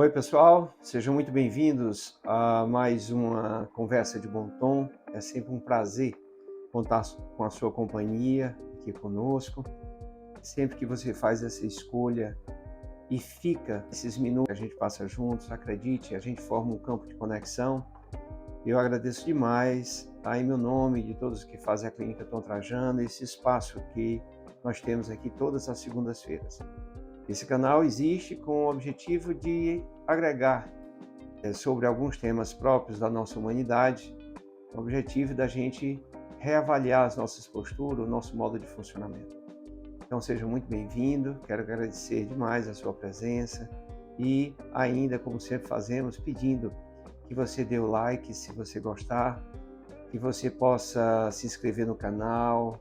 Oi, pessoal, sejam muito bem-vindos a mais uma conversa de bom tom. É sempre um prazer contar com a sua companhia aqui conosco. Sempre que você faz essa escolha e fica esses minutos que a gente passa juntos, acredite, a gente forma um campo de conexão. Eu agradeço demais, em meu nome, de todos que fazem a Clínica Tom Trajano, esse espaço que nós temos aqui todas as segundas-feiras. Esse canal existe com o objetivo de agregar sobre alguns temas próprios da nossa humanidade, com o objetivo da gente reavaliar as nossas posturas, o nosso modo de funcionamento. Então seja muito bem-vindo, quero agradecer demais a sua presença e ainda, como sempre fazemos, pedindo que você dê o like se você gostar, que você possa se inscrever no canal,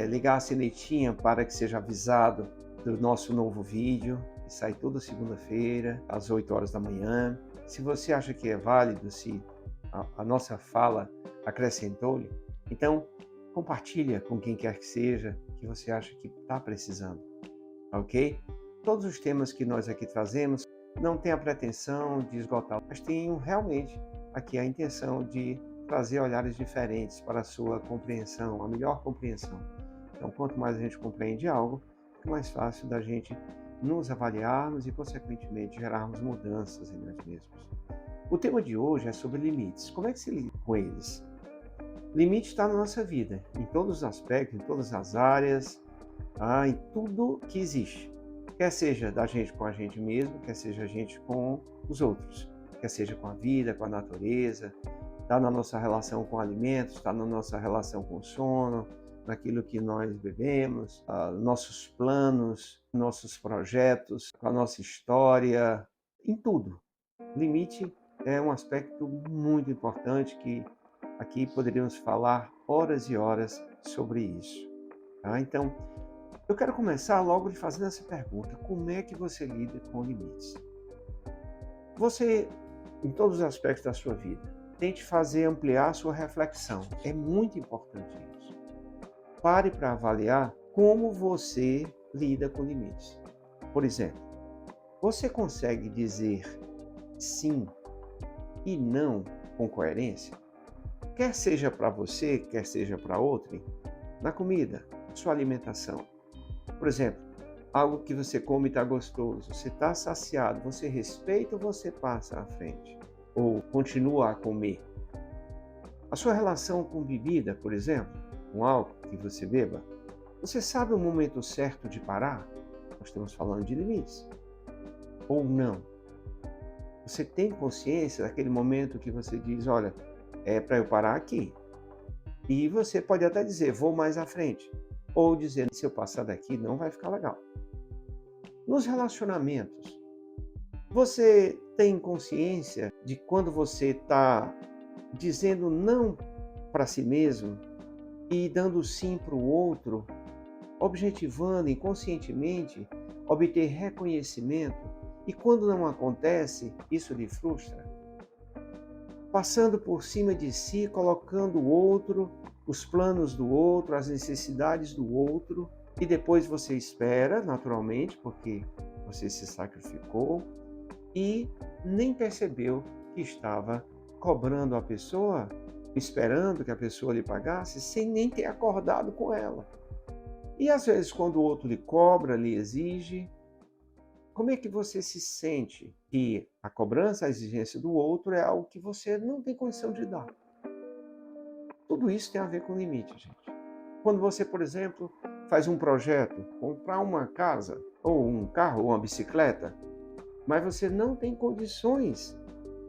ligar a sinetinha para que seja avisado do nosso novo vídeo, que sai toda segunda-feira, às 8 horas da manhã. Se você acha que é válido, se a nossa fala acrescentou-lhe, então compartilha com quem quer que seja, que você acha que está precisando, ok? Todos os temas que nós aqui trazemos não têm a pretensão de esgotar, mas tenham realmente aqui a intenção de trazer olhares diferentes para a sua compreensão, a melhor compreensão. Então, quanto mais a gente compreende algo, fica mais fácil da gente nos avaliarmos e, consequentemente, gerarmos mudanças em nós mesmos. O tema de hoje é sobre limites. Como é que se lida com eles? Limite está na nossa vida, em todos os aspectos, em todas as áreas, em tudo que existe. Quer seja da gente com a gente mesmo, quer seja a gente com os outros, quer seja com a vida, com a natureza, está na nossa relação com alimentos, está na nossa relação com o sono, naquilo que nós bebemos, nossos planos, nossos projetos, a nossa história, em tudo. Limite é um aspecto muito importante que aqui poderíamos falar horas e horas sobre isso. Tá? Então, eu quero começar logo lhe fazendo essa pergunta: como é que você lida com limites? Você, em todos os aspectos da sua vida, tente fazer ampliar a sua reflexão. É muito importante isso. Pare para avaliar como você lida com limites. Por exemplo, você consegue dizer sim e não com coerência? Quer seja para você, quer seja para outro, na comida, sua alimentação. Por exemplo, algo que você come e está gostoso, você está saciado, você respeita ou você passa à frente? Ou continua a comer? A sua relação com bebida, por exemplo, com álcool que você beba, você sabe o momento certo de parar? Nós estamos falando de limites. Ou não? Você tem consciência daquele momento que você diz, olha, é para eu parar aqui. E você pode até dizer, vou mais à frente. Ou dizer, se eu passar daqui não vai ficar legal. Nos relacionamentos, você tem consciência de quando você está dizendo não para si mesmo e dando sim para o outro, objetivando inconscientemente obter reconhecimento, e quando não acontece, isso lhe frustra? Passando por cima de si, colocando o outro, os planos do outro, as necessidades do outro, e depois você espera, naturalmente, porque você se sacrificou e nem percebeu que estava cobrando a pessoa, esperando que a pessoa lhe pagasse, sem nem ter acordado com ela. E às vezes, quando o outro lhe cobra, lhe exige, como é que você se sente que a cobrança, a exigência do outro é algo que você não tem condição de dar? Tudo isso tem a ver com limite, gente. Quando você, por exemplo, faz um projeto, comprar uma casa, ou um carro, ou uma bicicleta, mas você não tem condições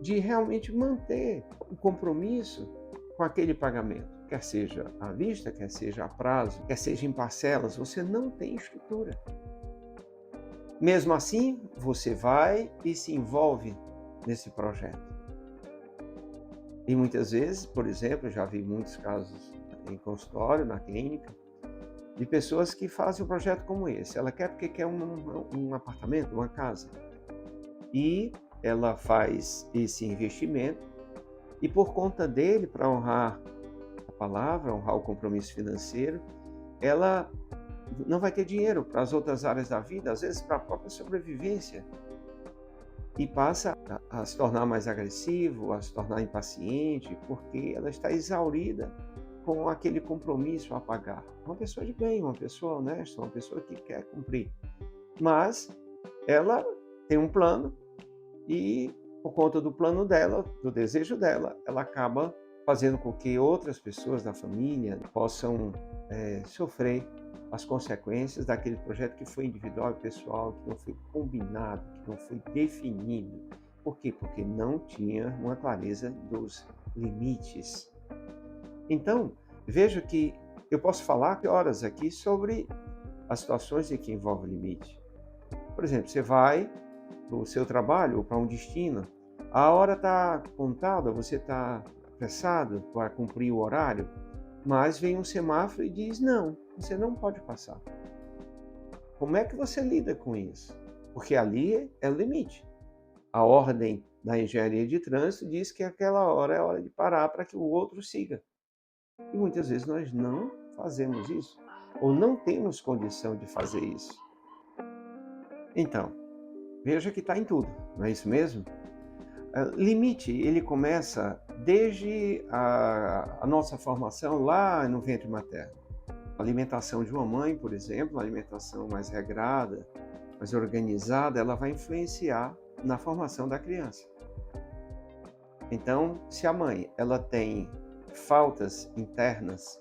de realmente manter o compromisso com aquele pagamento, quer seja à vista, quer seja a prazo, quer seja em parcelas, você não tem estrutura. Mesmo assim, você vai e se envolve nesse projeto. E muitas vezes, por exemplo, eu já vi muitos casos em consultório, na clínica, de pessoas que fazem um projeto como esse. Ela quer porque quer um apartamento, uma casa. E ela faz esse investimento e, por conta dele, para honrar a palavra, honrar o compromisso financeiro, ela não vai ter dinheiro para as outras áreas da vida, às vezes para a própria sobrevivência. e passa a se tornar mais agressivo, a se tornar impaciente, porque ela está exaurida com aquele compromisso a pagar. Uma pessoa de bem, uma pessoa honesta, uma pessoa que quer cumprir. Mas ela tem um plano e, por conta do plano dela, do desejo dela, ela acaba fazendo com que outras pessoas da família possam sofrer as consequências daquele projeto que foi individual e pessoal, que não foi combinado, que não foi definido. Por quê? Porque não tinha uma clareza dos limites. Então, veja que eu posso falar horas aqui sobre as situações em que envolve limite. Por exemplo, você vai para o seu trabalho ou para um destino, a hora está contada, você está apressado para cumprir o horário, mas vem um semáforo e diz: não, você não pode passar. Como é que você lida com isso? Porque ali é o limite. A ordem da engenharia de trânsito diz que aquela hora é hora de parar para que o outro siga. E muitas vezes nós não fazemos isso, ou não temos condição de fazer isso. Então, veja que está em tudo, não é isso mesmo? Limite, ele começa desde a nossa formação lá no ventre materno. A alimentação de uma mãe, por exemplo, uma alimentação mais regrada, mais organizada, ela vai influenciar na formação da criança. Então, se a mãe ela tem faltas internas,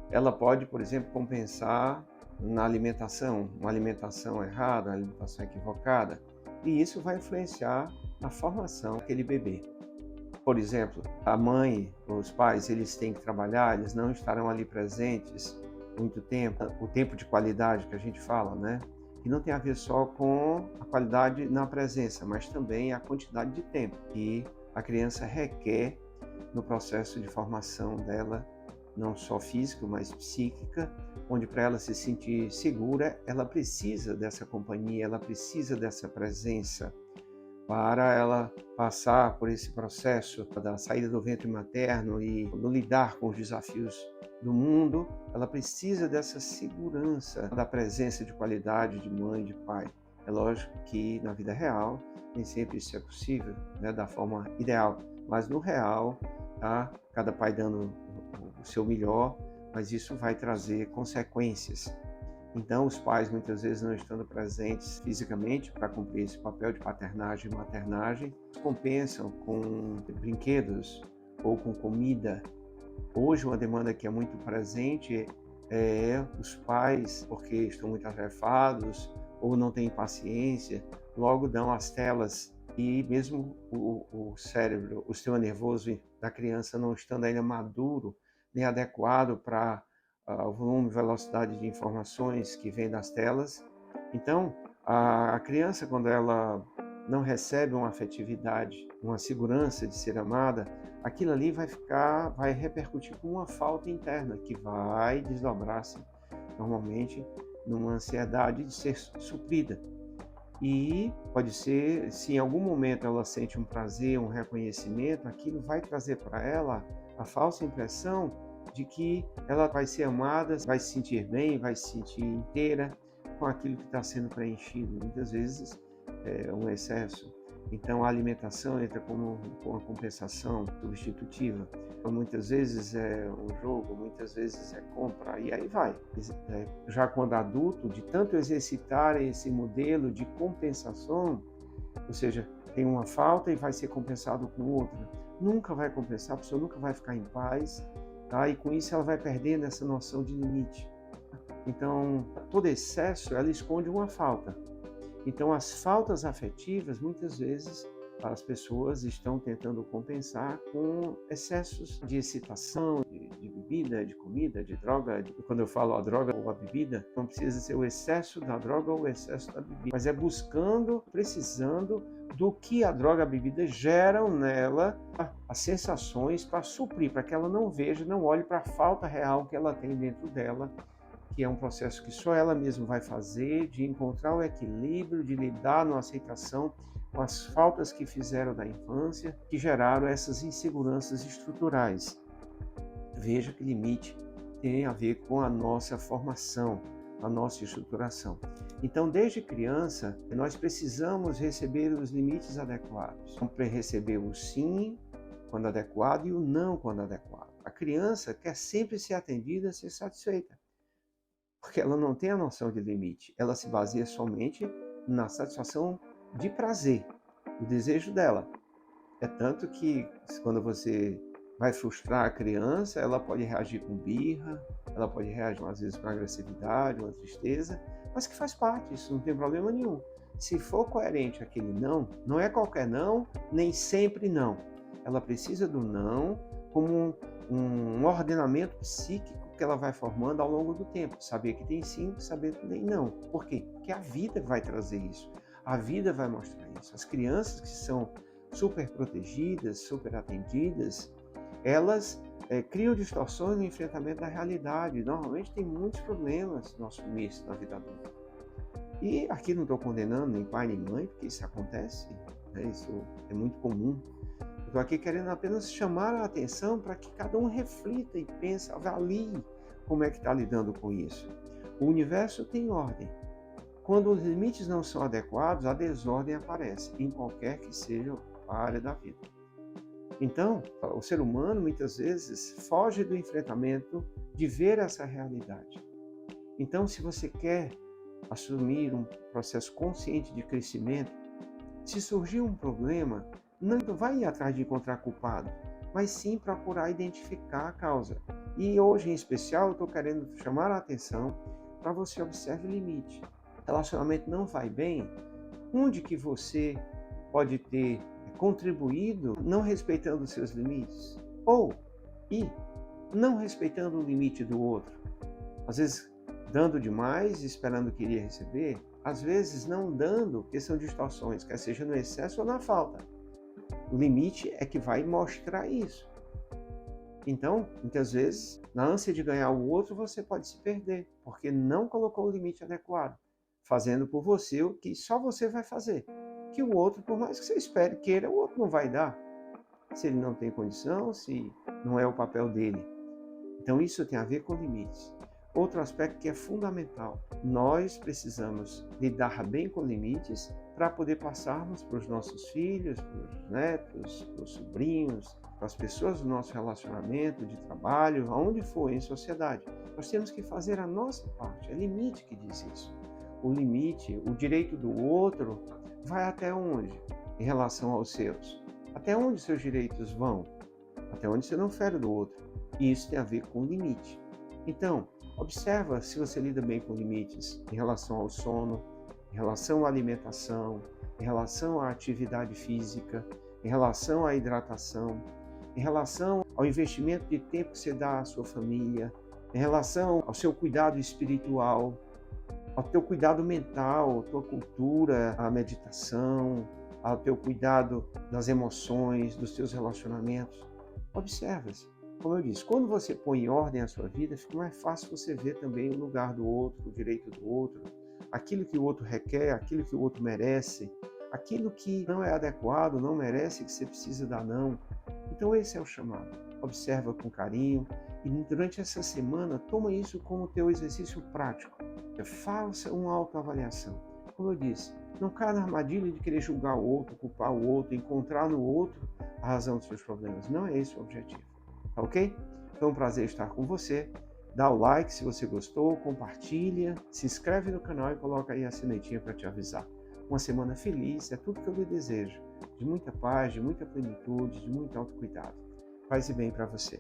ela pode, por exemplo, compensar na alimentação, uma alimentação errada, uma alimentação equivocada, e isso vai influenciar na formação daquele bebê. Por exemplo, a mãe, os pais, eles têm que trabalhar, eles não estarão ali presentes muito tempo, o tempo de qualidade que a gente fala, né? Que não tem a ver só com a qualidade na presença, mas também a quantidade de tempo que a criança requer no processo de formação dela, não só física, mas psíquica, onde para ela se sentir segura, ela precisa dessa companhia, ela precisa dessa presença para ela passar por esse processo da saída do ventre materno e no lidar com os desafios do mundo, ela precisa dessa segurança da presença de qualidade de mãe, de pai. É lógico que na vida real nem sempre isso é possível, né, da forma ideal, mas no real, tá, cada pai dando o seu melhor, mas isso vai trazer consequências. Então, os pais muitas vezes não estando presentes fisicamente para cumprir esse papel de paternagem e maternagem, compensam com brinquedos ou com comida. Hoje, uma demanda que é muito presente é os pais, porque estão muito atarefados ou não têm paciência, logo dão as telas e mesmo o cérebro, o sistema nervoso da criança não estando ainda maduro nem adequado para o volume e velocidade de informações que vem das telas. Então, a criança, quando ela não recebe uma afetividade, uma segurança de ser amada, aquilo ali vai repercutir com uma falta interna, que vai desdobrar-se normalmente numa ansiedade de ser suprida. E pode ser, se em algum momento ela sente um prazer, um reconhecimento, aquilo vai trazer para ela a falsa impressão de que ela vai ser amada, vai se sentir bem, vai se sentir inteira com aquilo que está sendo preenchido. Muitas vezes é um excesso. Então a alimentação entra como uma compensação substitutiva. Muitas vezes é um jogo, muitas vezes é compra, e aí vai. Já quando adulto, de tanto exercitar esse modelo de compensação, ou seja, tem uma falta e vai ser compensado com outra. Nunca vai compensar, a pessoa nunca vai ficar em paz, tá? E com isso ela vai perdendo essa noção de limite. Então, todo excesso, ela esconde uma falta. Então, as faltas afetivas, muitas vezes, as pessoas estão tentando compensar com excessos de excitação, de bebida, de comida, de droga. Quando eu falo a droga ou a bebida, não precisa ser o excesso da droga ou o excesso da bebida, mas é buscando, precisando do que a droga e a bebida geram nela, as sensações para suprir, para que ela não veja, não olhe para a falta real que ela tem dentro dela, que é um processo que só ela mesma vai fazer, de encontrar o equilíbrio, de lidar na aceitação com as faltas que fizeram da infância, que geraram essas inseguranças estruturais. Veja que limite tem a ver com a nossa formação. a nossa estruturação. Então, desde criança, nós precisamos receber os limites adequados. Para receber o sim quando adequado e o não quando adequado. A criança quer sempre ser atendida, ser satisfeita, porque ela não tem a noção de limite. Ela se baseia somente na satisfação de prazer, do desejo dela. É tanto que quando você vai frustrar a criança, ela pode reagir com birra, ela pode reagir às vezes com agressividade, uma tristeza, mas que faz parte, isso não tem problema nenhum. Se for coerente aquele não, não é qualquer não, nem sempre não. Ela precisa do não como um ordenamento psíquico que ela vai formando ao longo do tempo. Saber que tem sim, saber que tem não. Por quê? Porque a vida vai trazer isso. A vida vai mostrar isso. As crianças que são super protegidas, super atendidas, elas criam distorções no enfrentamento da realidade. Normalmente tem muitos problemas no nosso início da vida adulta. E aqui não estou condenando nem pai nem mãe, porque isso acontece, né? Isso é muito comum. Estou aqui querendo apenas chamar a atenção para que cada um reflita e pense, avalie como é que está lidando com isso. O universo tem ordem. Quando os limites não são adequados, a desordem aparece, em qualquer que seja a área da vida. Então, o ser humano muitas vezes foge do enfrentamento de ver essa realidade. Então, se você quer assumir um processo consciente de crescimento, se surgir um problema, não vai ir atrás de encontrar culpado, mas sim procurar identificar a causa. E hoje, em especial, eu estou querendo chamar a atenção para você observe o limite. O relacionamento não vai bem, onde que você pode ter contribuído não respeitando os seus limites? Ou, não respeitando o limite do outro. Às vezes, dando demais, esperando que iria receber. Às vezes, não dando, porque são distorções, quer seja no excesso ou na falta. O limite é que vai mostrar isso. Então, muitas vezes, na ânsia de ganhar o outro, você pode se perder, porque não colocou o limite adequado, fazendo por você o que só você vai fazer. Que o outro, por mais que você espere, queira, o outro não vai dar. Se ele não tem condição, se não é o papel dele. Então, isso tem a ver com limites. Outro aspecto que é fundamental, nós precisamos lidar bem com limites para poder passarmos para os nossos filhos, para os netos, para os sobrinhos, para as pessoas do nosso relacionamento, de trabalho, aonde for, em sociedade. Nós temos que fazer a nossa parte, é limite que diz isso. O limite, o direito do outro, vai até onde em relação aos seus? Até onde seus direitos vão? Até onde você não fere do outro. E isso tem a ver com limite. Então, observa se você lida bem com limites em relação ao sono, em relação à alimentação, em relação à atividade física, em relação à hidratação, em relação ao investimento de tempo que você dá à sua família, em relação ao seu cuidado espiritual, ao teu cuidado mental, à tua cultura, à meditação, ao teu cuidado das emoções, dos teus relacionamentos. Observa-se. Como eu disse, quando você põe em ordem a sua vida, fica mais fácil você ver também o lugar do outro, o direito do outro, aquilo que o outro requer, aquilo que o outro merece, aquilo que não é adequado, não merece, que você precisa dar não. Então esse é o chamado. Observa com carinho e durante essa semana toma isso como teu exercício prático. Faça uma autoavaliação. Como eu disse, não caia na armadilha de querer julgar o outro, culpar o outro, encontrar no outro a razão dos seus problemas. Não é esse o objetivo. Tá ok? Foi um prazer estar com você. Dá o like se você gostou, compartilha, se inscreve no canal e coloca aí a sinetinha para te avisar. Uma semana feliz é tudo que eu lhe desejo. De muita paz, de muita plenitude, de muito autocuidado. Paz e bem para você.